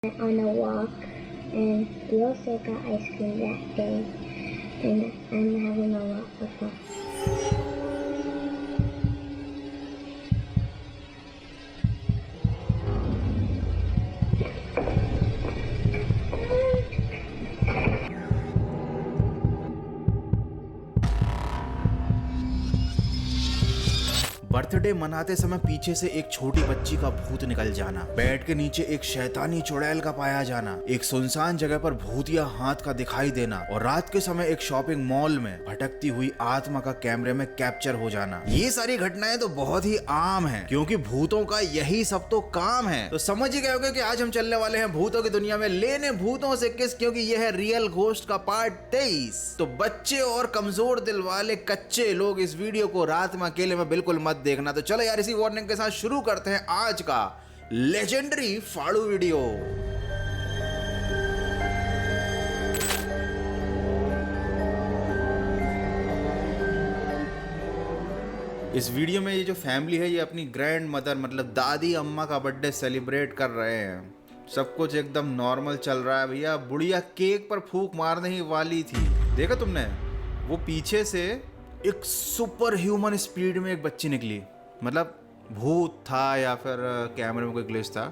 on a walk, and we also got ice cream that day, and I'm having a lot of fun. Birthday मनाते समय पीछे से एक छोटी बच्ची का भूत निकल जाना, बेड के नीचे एक शैतानी चुड़ैल का पाया जाना, एक सुनसान जगह पर भूतिया हाथ का दिखाई देना और रात के समय एक शॉपिंग मॉल में भटकती हुई आत्मा का कैमरे में कैप्चर हो जाना। ये सारी घटनाएं तो बहुत ही आम हैं, क्योंकि भूतों का यही सब तो काम है। तो समझ ही गए होंगे कि आज हम चलने वाले हैं भूतों की दुनिया में लेने भूतों से किस, क्योंकि यह है रियल घोस्ट का पार्ट 23। तो बच्चे और कमजोर दिल वाले कच्चे लोग इस वीडियो को रात में अकेले में बिल्कुल मत देखना। तो चलो यार, इसी वार्निंग के साथ शुरू करते हैं आज का लेजेंडरी फाड़ू वीडियो। इस वीडियो में ये जो फैमिली है, ये अपनी ग्रैंड मदर मतलब दादी अम्मा का बर्थडे सेलिब्रेट कर रहे हैं। सब कुछ एकदम नॉर्मल चल रहा है भैया। बुढ़िया केक पर फूंक मारने ही वाली थी, देखा तुमने? वो पीछे से एक सुपर ह्यूमन स्पीड में एक बच्ची निकली। मतलब भूत था या फिर कैमरे में कोई ग्लिच था,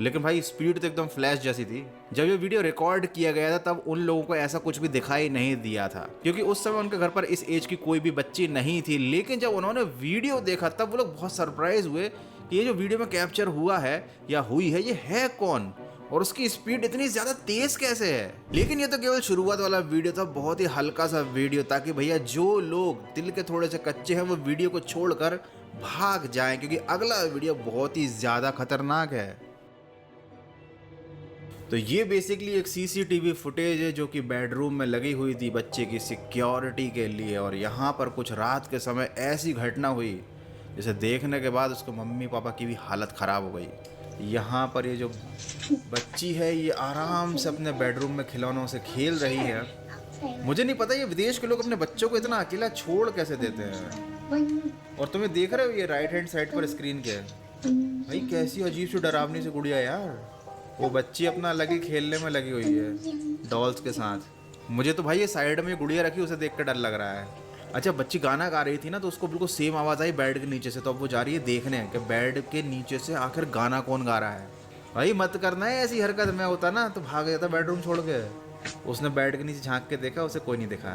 लेकिन भाई स्पीड तो एकदम फ्लैश जैसी थी। जब ये वीडियो रिकॉर्ड किया गया था तब उन लोगों को ऐसा कुछ भी दिखाई नहीं दिया था, क्योंकि उस समय उनके घर पर इस एज की कोई भी बच्ची नहीं थी। लेकिन जब उन्होंने वीडियो देखा तब वो लोग बहुत सरप्राइज हुए कि ये जो वीडियो में कैप्चर हुआ है या हुई है, ये है कौन और उसकी स्पीड इतनी ज्यादा तेज कैसे है। लेकिन ये तो केवल शुरुआत वाला वीडियो था, बहुत ही हल्का सा वीडियो, ताकि भैया जो लोग दिल के थोड़े से कच्चे हैं वो वीडियो को छोड़कर भाग जाएं, क्योंकि अगला वीडियो बहुत ही ज्यादा खतरनाक है। तो ये बेसिकली एक सीसीटीवी फुटेज है जो कि बेडरूम में लगी हुई थी बच्चे की सिक्योरिटी के लिए। और यहाँ पर कुछ रात के समय ऐसी घटना हुई जिसे देखने के बाद उसके मम्मी पापा की भी हालत ख़राब हो गई। यहाँ पर ये जो बच्ची है ये आराम से अपने बेडरूम में खिलौनों से खेल रही है। मुझे नहीं पता ये विदेश के लोग अपने बच्चों को इतना अकेला छोड़ कैसे देते हैं। और तुम्हें देख रहे हो ये राइट हैंड साइड पर स्क्रीन क्या है भाई, कैसी अजीब सी डरावनी सी गुड़िया यार। वो बच्ची अपना अलग ही खेलने में लगी हुई है डॉल्स के साथ। मुझे तो भाई ये साइड में गुड़िया रखी उसे देख कर डर लग रहा है। अच्छा, बच्ची गाना गा रही थी ना, तो उसको बिल्कुल सेम आवाज़ आई बेड के नीचे से। तो अब वो जा रही है देखने कि बेड के नीचे से आखिर गाना कौन गा रहा है। भाई मत करना है ऐसी हरकत। मैं होता ना तो भाग जाता बेडरूम छोड़ के। उसने बेड के नीचे झांक के देखा, उसे कोई नहीं दिखा।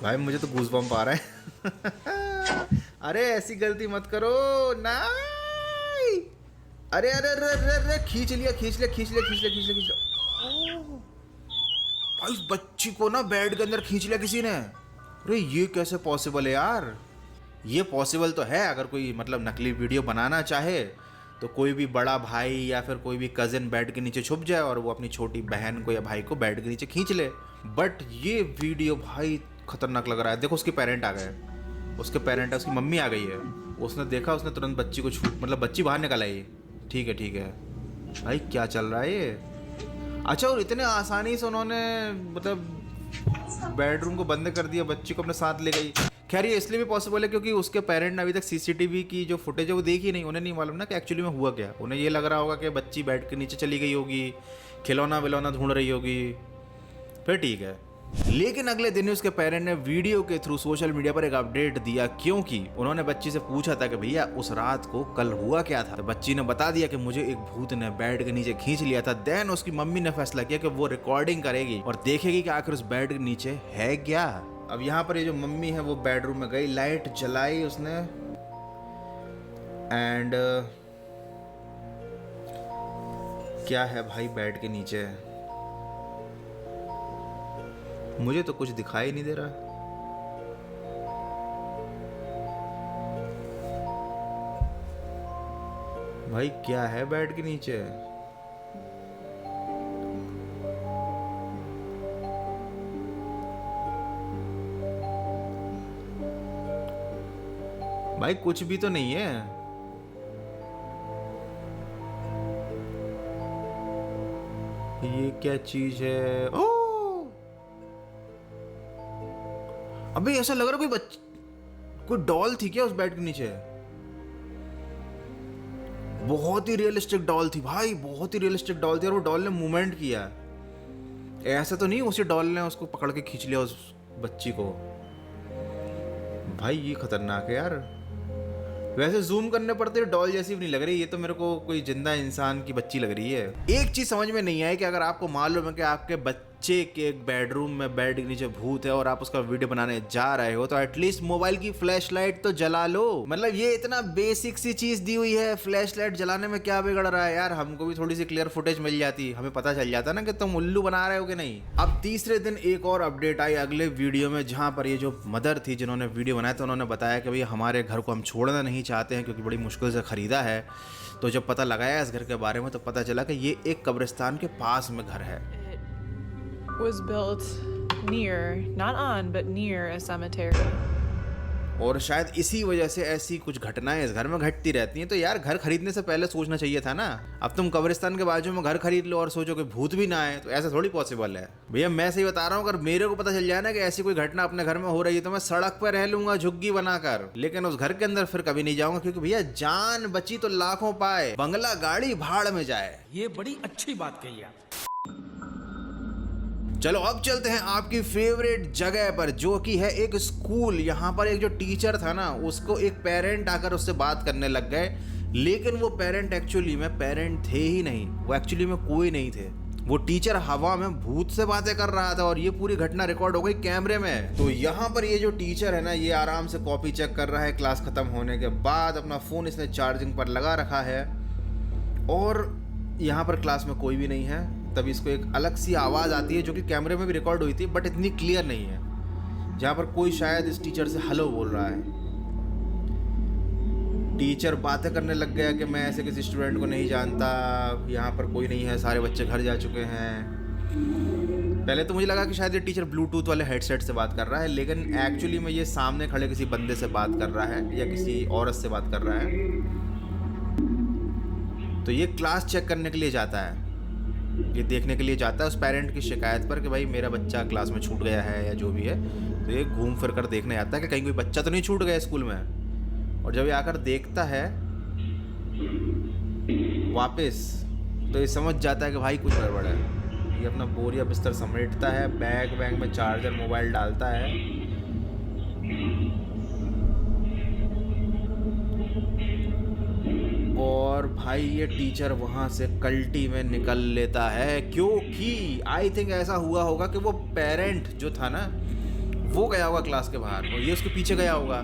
भाई मुझे तो गूज़बम्प आ रहा है। अरे ऐसी गलती मत करो ना। अरे अरे अरे अरे अरे खींच लिया खींच लिया खींच लिया खींच लिया खींच लिया खींच लिया। भाई उस बच्ची को ना बेड के अंदर खींच लिया किसी ने। अरे ये कैसे पॉसिबल है यार? ये पॉसिबल तो है अगर कोई मतलब नकली वीडियो बनाना चाहे तो कोई भी बड़ा भाई या फिर कोई भी कजिन बेड के नीचे छुप जाए और वो अपनी छोटी बहन को या भाई को बेड के नीचे खींच ले। बट ये वीडियो भाई खतरनाक लग रहा है। देखो उसके पेरेंट आ गए, उसके पेरेंट है, उसकी मम्मी आ गई है। उसने देखा, उसने तुरंत बच्ची को छूट मतलब बच्ची बाहर निकल आई। ठीक है भाई क्या चल रहा है ये? अच्छा, और इतने आसानी से उन्होंने मतलब बेडरूम को बंद कर दिया, बच्ची को अपने साथ ले गई। खैर ये इसलिए भी पॉसिबल है क्योंकि उसके पेरेंट ने अभी तक सीसीटीवी की जो फुटेज है वो देखी नहीं। उन्हें नहीं मालूम ना कि एक्चुअली में हुआ क्या। उन्हें ये लग रहा होगा कि बच्ची बेड के नीचे चली गई होगी, खिलौना विलौना ढूंढ रही होगी, फिर ठीक है। लेकिन अगले दिन उसके पेरेंट ने वीडियो के थ्रू सोशल मीडिया पर एक अपडेट दिया, क्योंकि उन्होंने बच्ची से पूछा था कि भैया उस रात को कल हुआ क्या था। तो बच्ची ने बता दिया कि मुझे एक भूत ने बेड के नीचे खींच लिया था। देन उसकी मम्मी ने फैसला किया कि वो रिकॉर्डिंग करेगी और देखेगी कि आखिर उस बेड के नीचे है क्या। अब यहाँ पर ये जो मम्मी है वो बेडरूम में गई, लाइट जलाई उसने एंड क्या है भाई बेड के नीचे? मुझे तो कुछ दिखाई नहीं दे रहा। भाई क्या है बेड के नीचे? भाई कुछ भी तो नहीं है। ये क्या चीज है? ओ अबे ऐसा लग रहा कोई डॉल थी क्या उस बेड के नीचे? बहुत ही रियलिस्टिक डॉल थी भाई, बहुत ही रियलिस्टिक डॉल थी, और वो डॉल ने मूवमेंट किया। ऐसा तो नहीं उसी डॉल ने उसको पकड़ के खींच लिया उस बच्ची को। भाई ये खतरनाक है यार। वैसे जूम करने पर तो डॉल जैसी भी नहीं लग रही, ये तो मेरे को कोई जिंदा इंसान की बच्ची लग रही है। एक चीज समझ में नहीं आई कि अगर आपको मालूम है कि आपके बच्चे के एक बेडरूम में बेड के नीचे भूत है और आप उसका वीडियो बनाने जा रहे हो, तो एटलीस्ट मोबाइल की फ्लैशलाइट तो जला लो। मतलब ये इतना बेसिक सी चीज दी हुई है, फ्लैशलाइट जलाने में क्या बिगड़ रहा है यार। हमको भी थोड़ी सी क्लियर फुटेज मिल जाती, हमें पता चल जाता ना कि तुम उल्लू बना रहे हो कि नहीं। अब तीसरे दिन एक और अपडेट आई अगले वीडियो में, जहां पर ये जो मदर थी जिन्होंने वीडियो बनाया था, उन्होंने बताया कि भाई हमारे घर को हम छोड़ना नहीं चाहते हैं क्योंकि बड़ी मुश्किल से खरीदा है। तो जब पता लगाया इस घर के बारे में तो पता चला कि ये एक कब्रिस्तान के पास में घर है। Was built near, not on, but near a cemetery. और शायद इसी वजह से ऐसी कुछ घटनाएं इस घर में घटती रहती हैं। तो यार घर खरीदने से पहले सोचना चाहिए था ना। अब तुम कब्रिस्तान के बाजू में घर खरीद लो और सोचो कि भूत भी ना आए, तो ऐसा थोड़ी पॉसिबल है भैया। मैं सही बता रहा हूँ, अगर मेरे को पता चल जाए ना कि ऐसी कोई घटना अपने घर में हो रही है तो मैं सड़क पर रह लूंगा झुग्गी बनाकर, लेकिन उस घर के अंदर फिर कभी नहीं जाऊंगा, क्योंकि भैया जान बची तो लाखों पाए, बंगला गाड़ी भाड़ में जाए। ये बड़ी अच्छी बात कही आप। चलो अब चलते हैं आपकी फेवरेट जगह पर, जो कि है एक स्कूल। यहाँ पर एक जो टीचर था ना, उसको एक पेरेंट आकर उससे बात करने लग गए, लेकिन वो पेरेंट एक्चुअली में पेरेंट थे ही नहीं, वो एक्चुअली में कोई नहीं थे। वो टीचर हवा में भूत से बातें कर रहा था और ये पूरी घटना रिकॉर्ड हो गई कैमरे में। तो यहाँ पर ये जो टीचर है ना, ये आराम से कॉपी चेक कर रहा है क्लास खत्म होने के बाद। अपना फोन इसने चार्जिंग पर लगा रखा है और यहाँ पर क्लास में कोई भी नहीं है। तभी इसको एक अलग सी आवाज़ आती है जो कि कैमरे में भी रिकॉर्ड हुई थी, बट इतनी क्लियर नहीं है, जहाँ पर कोई शायद इस टीचर से हेलो बोल रहा है। टीचर बातें करने लग गया कि मैं ऐसे किसी स्टूडेंट को नहीं जानता, यहाँ पर कोई नहीं है, सारे बच्चे घर जा चुके हैं। पहले तो मुझे लगा कि शायद ये टीचर ब्लूटूथ वाले हेडसेट से बात कर रहा है, लेकिन एक्चुअली में ये सामने खड़े किसी बंदे से बात कर रहा है या किसी औरत से बात कर रहा है। तो ये क्लास चेक करने के लिए जाता है, ये देखने के लिए जाता है उस पेरेंट की शिकायत पर कि भाई मेरा बच्चा क्लास में छूट गया है या जो भी है। तो ये घूम फिर कर देखने आता है कि कहीं कोई बच्चा तो नहीं छूट गया स्कूल में। और जब ये आकर देखता है वापस, तो ये समझ जाता है कि भाई कुछ गड़बड़ है। ये अपना बोरिया बिस्तर समेटता है, बैग में चार्जर मोबाइल डालता है और भाई ये टीचर वहाँ से कल्टी में निकल लेता है, क्योंकि आई थिंक ऐसा हुआ होगा कि वो पेरेंट जो था ना, वो गया होगा क्लास के बाहर और ये उसके पीछे गया होगा।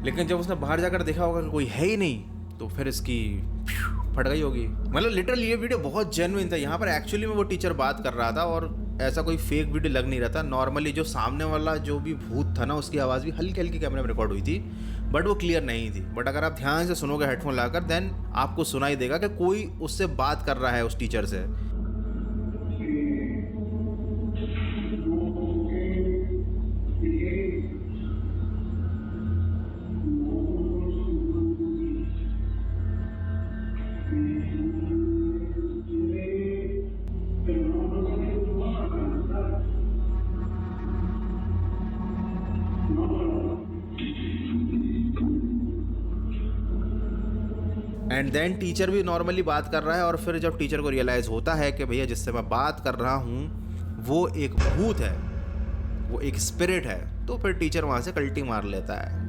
लेकिन जब उसने बाहर जाकर देखा होगा कि कोई है ही नहीं, तो फिर इसकी फट गई होगी। मतलब लिटरली ये वीडियो बहुत जेन्युइन था। यहाँ पर एक्चुअली में वो टीचर बात कर रहा था और ऐसा कोई फेक वीडियो लग नहीं रहा था। नॉर्मली जो सामने वाला जो भी भूत था ना, उसकी आवाज़ भी हल्की हल्की कैमरे में रिकॉर्ड हुई थी, बट वो क्लियर नहीं थी। बट अगर आप ध्यान से सुनोगे हेडफोन लगाकर, देन आपको सुनाई देगा कि कोई उससे बात कर रहा है, उस टीचर से। एंड देन टीचर भी नॉर्मली बात कर रहा है और फिर जब टीचर को रियलाइज़ होता है कि भैया जिससे मैं बात कर रहा हूँ वो एक भूत है, वो एक स्पिरिट है, तो फिर टीचर वहाँ से कल्टी मार लेता है।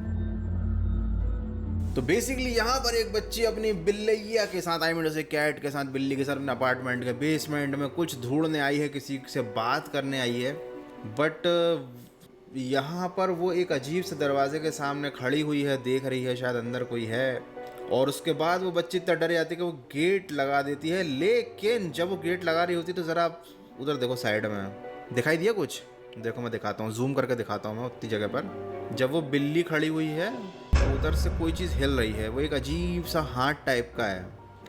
तो बेसिकली यहाँ पर एक बच्ची अपनी बिल्लिया के साथ, आई मीन उसे कैट के साथ, बिल्ली के साथ अपने अपार्टमेंट के बेसमेंट में कुछ ढूंढने आई है, किसी से बात करने आई है। बट यहाँ पर वो एक अजीब से दरवाजे के सामने खड़ी हुई है, देख रही है शायद अंदर कोई है। और उसके बाद वो बच्ची इतना डर जाती है कि वो गेट लगा देती है। लेकिन जब वो गेट लगा रही होती तो ज़रा आप उधर देखो, साइड में दिखाई दिया कुछ? देखो मैं दिखाता हूँ, जूम करके दिखाता हूँ मैं उतनी जगह पर। जब वो बिल्ली खड़ी हुई है तो उधर से कोई चीज़ हिल रही है, वो एक अजीब सा हाथ टाइप का है।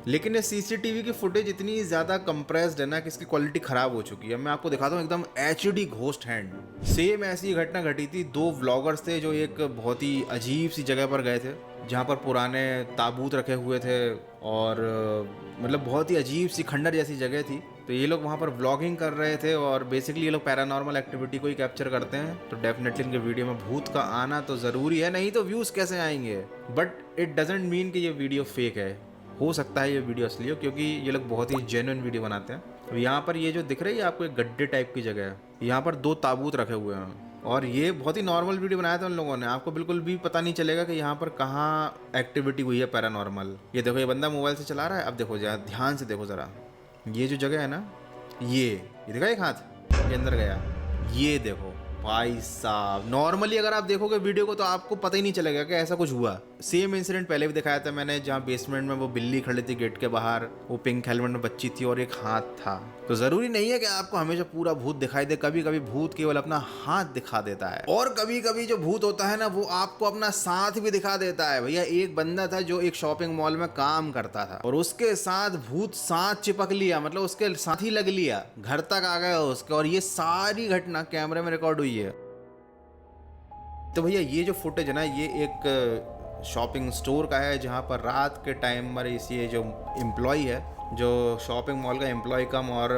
लेकिन ये सीसीटीवी की फुटेज इतनी ज़्यादा कंप्रेस्ड है ना कि इसकी क्वालिटी ख़राब हो चुकी है। मैं आपको दिखाता हूँ एकदम HD घोस्ट हैंड। सेम ऐसी घटना घटी थी, 2 व्लॉगर्स थे जो एक बहुत ही अजीब सी जगह पर गए थे जहाँ पर पुराने ताबूत रखे हुए थे और मतलब बहुत ही अजीब सी खंडर जैसी जगह थी। तो ये लोग वहाँ पर व्लॉगिंग कर रहे थे और बेसिकली ये लोग पैरानॉर्मल एक्टिविटी को ही कैप्चर करते हैं। तो डेफिनेटली इनके वीडियो में भूत का आना तो ज़रूरी है, नहीं तो व्यूज़ कैसे आएंगे। बट इट डजेंट मीन कि ये वीडियो फेक है। हो सकता है ये वीडियो असली हो, क्योंकि ये लोग बहुत ही जेन्युइन वीडियो बनाते हैं। अब यहाँ पर ये जो दिख रही है आपको एक गड्ढे टाइप की जगह है, यहाँ पर 2 ताबूत रखे हुए हैं और ये बहुत ही नॉर्मल वीडियो बनाया था उन लोगों ने। आपको बिल्कुल भी पता नहीं चलेगा कि यहाँ पर कहाँ एक्टिविटी हुई है पैरानॉर्मल। ये देखो ये बंदा मोबाइल से चला रहा है। अब देखो जरा ध्यान से देखो ज़रा, ये जो जगह है ना, ये देखा एक हाथ ये अंदर गया, ये देखो भाई साहब। नॉर्मली अगर आप देखोगे वीडियो को तो आपको पता ही नहीं चलेगा कि ऐसा कुछ हुआ। सेम इंसिडेंट पहले भी दिखाया था मैंने, जहाँ बेसमेंट में वो बिल्ली खड़ी थी गेट के बाहर, वो पिंक हेलमेट में बच्ची थी और एक हाथ था। तो जरूरी नहीं है कि आपको हमेशा पूरा भूत दिखाई दे, कभी कभी भूत केवल अपना हाथ दिखा देता है और कभी कभी जो भूत होता है ना वो आपको अपना साथ भी दिखा देता है। भैया एक बंदा था जो एक शॉपिंग मॉल में काम करता था और उसके साथ भूत साथ चिपक लिया, मतलब उसके साथ ही लग लिया, घर तक आ गया उसके, और ये सारी घटना कैमरे में रिकॉर्ड हुई है। तो भैया ये जो फुटेज है ना, ये एक शॉपिंग स्टोर का है जहाँ पर रात के टाइम पर ये जो एम्प्लॉय है, जो शॉपिंग मॉल का एम्प्लॉय कम और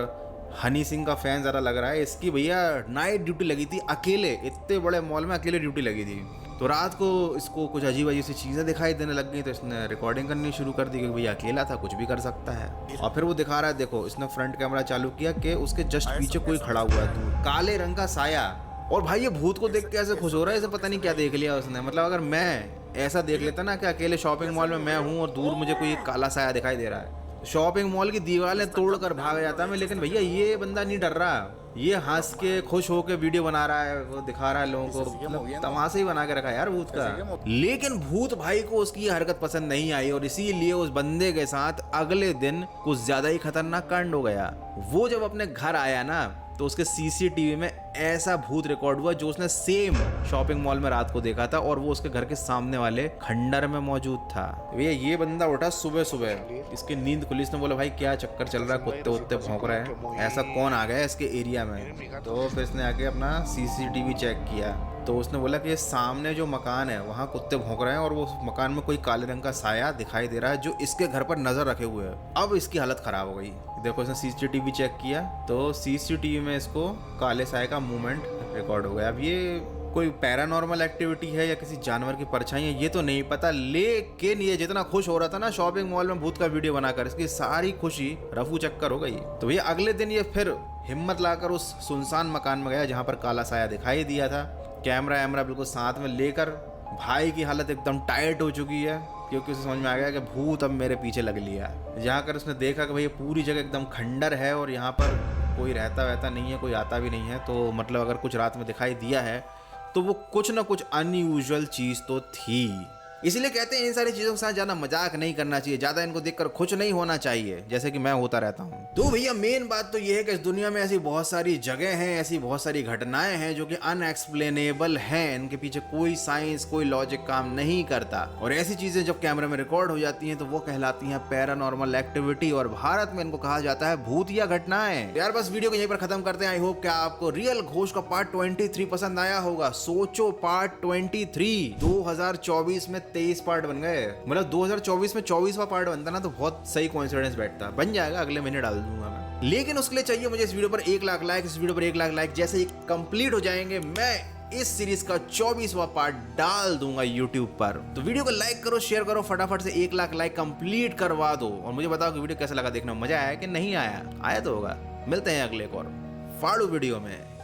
हनी सिंह का फैन ज़रा लग रहा है, इसकी भैया नाइट ड्यूटी लगी थी अकेले, इतने बड़े मॉल में अकेले ड्यूटी लगी थी। तो रात को इसको कुछ अजीब अजीब सी चीज़ें दिखाई देने लग गई, तो इसने रिकॉर्डिंग करनी शुरू कर दी, क्योंकि भैया अकेला था, कुछ भी कर सकता है। और फिर वो दिखा रहा है, देखो इसने फ्रंट कैमरा चालू किया कि उसके जस्ट पीछे कोई खड़ा हुआ है दूर, काले रंग का साया। और भाई ये भूत को देख के ऐसे खुश हो रहा है, इसे पता नहीं क्या देख लिया उसने। मतलब अगर मैं ऐसा देख लेता ना कि अकेले शॉपिंग मॉल में मैं हूँ और दूर मुझे कोई एक काला साया दिखाई दे रहा है, शॉपिंग मॉल की दीवारें तोड़ कर भाग जाता मैं। लेकिन भैया ये बंदा नहीं डर रहा, ये हंस के खुश होके वीडियो बना रहा है, वो दिखा रहा है लोगों को, मतलब तमाशा ही बना के रखा है यार भूत का। लेकिन भूत भाई को उसकी ये हरकत पसंद नहीं आई और इसीलिए उस बंदे के साथ अगले दिन कुछ ज्यादा ही खतरनाक कांड हो गया। वो जब अपने घर आया ना तो उसके सीसीटीवी में ऐसा भूत रिकॉर्ड हुआ जो उसने सेम शॉपिंग मॉल में रात को देखा था, और वो उसके घर के सामने वाले खंडर में मौजूद था। भैया ये बंदा उठा सुबह सुबह, इसकी नींद खुली, इसने बोला भाई क्या चक्कर चल रहा है, कुत्ते उत्ते भौंक रहे हैं, ऐसा कौन आ गया इसके एरिया में। तो फिर इसने आके अपना सीसीटीवी चेक किया, तो उसने बोला कि ये सामने जो मकान है वहाँ कुत्ते भौंक रहे हैं और वो मकान में कोई काले रंग का साया दिखाई दे रहा है जो इसके घर पर नजर रखे हुए है। अब इसकी हालत खराब हो गई। देखो इसने सीसीटीवी चेक किया तो सीसीटीवी में इसको काले साये का मूवमेंट रिकॉर्ड हो गया। अब ये कोई पैरानॉर्मल एक्टिविटी है या किसी जानवर की परछाई है ये तो नहीं पता, लेकिन ये जितना खुश हो रहा था ना शॉपिंग मॉल में भूत का वीडियो बनाकर, इसकी सारी खुशी रफू चक्कर हो गई। तो भैया अगले दिन ये फिर हिम्मत लाकर उस सुनसान मकान में गया जहाँ पर काला साया दिखाई दिया था, कैमरा वैमरा बिल्कुल साथ में लेकर। भाई की हालत एकदम टाइट हो चुकी है क्योंकि उसे समझ में आ गया कि भूत अब मेरे पीछे लग लिया। जहाँ कर उसने देखा कि भाई पूरी जगह एकदम खंडर है और यहाँ पर कोई रहता वहता नहीं है, कोई आता भी नहीं है, तो मतलब अगर कुछ रात में दिखाई दिया है तो वो कुछ ना कुछ अनयूजुअल चीज़ तो थी। इसीलिए कहते हैं इन सारी चीज़ों के साथ ज़्यादा मजाक नहीं करना चाहिए, ज़्यादा इनको देखकर खुश नहीं होना चाहिए, जैसे कि मैं होता रहता हूँ। तो भैया मेन बात तो ये है कि इस दुनिया में ऐसी बहुत सारी जगह हैं, ऐसी बहुत सारी घटनाएं हैं जो कि अनएक्सप्लेनेबल हैं, इनके पीछे कोई साइंस कोई लॉजिक काम नहीं करता, और ऐसी चीज़ें जब कैमरे में रिकॉर्ड हो जाती हैं तो वो कहलाती हैं पैरानॉर्मल एक्टिविटी, और भारत में इनको कहा जाता है भूतिया घटनाएं। यार बस वीडियो को यहीं पर खत्म करते हैं। आई होप कि आपको रियल घोष का पार्ट 23 पसंद आया होगा। सोचो पार्ट 23 2024 में 23 पार्ट बन गए, मतलब 2024 में 24वां पार्ट बनता ना तो बहुत सही कोइंसिडेंस बैठता। बन जाएगा, अगले महीने डाल दूंगा मैं, लेकिन उसके लिए चाहिए मुझे इस वीडियो पर 1 लाख लाइक। इस वीडियो पर 1 लाख लाइक जैसे ही कंप्लीट हो जाएंगे मैं इस सीरीज का 24वां पार्ट डाल दूंगा यूट्यूब पर। तो वीडियो को लाइक करो, शेयर करो, फटाफट से 1 लाख लाइक कंप्लीट करवा दो, और मुझे बताओ कि वीडियो कैसा लगा, देखना मजा आया कि नहीं आया। आया तो होगा। मिलते हैं अगले एक और फाड़ू वीडियो में।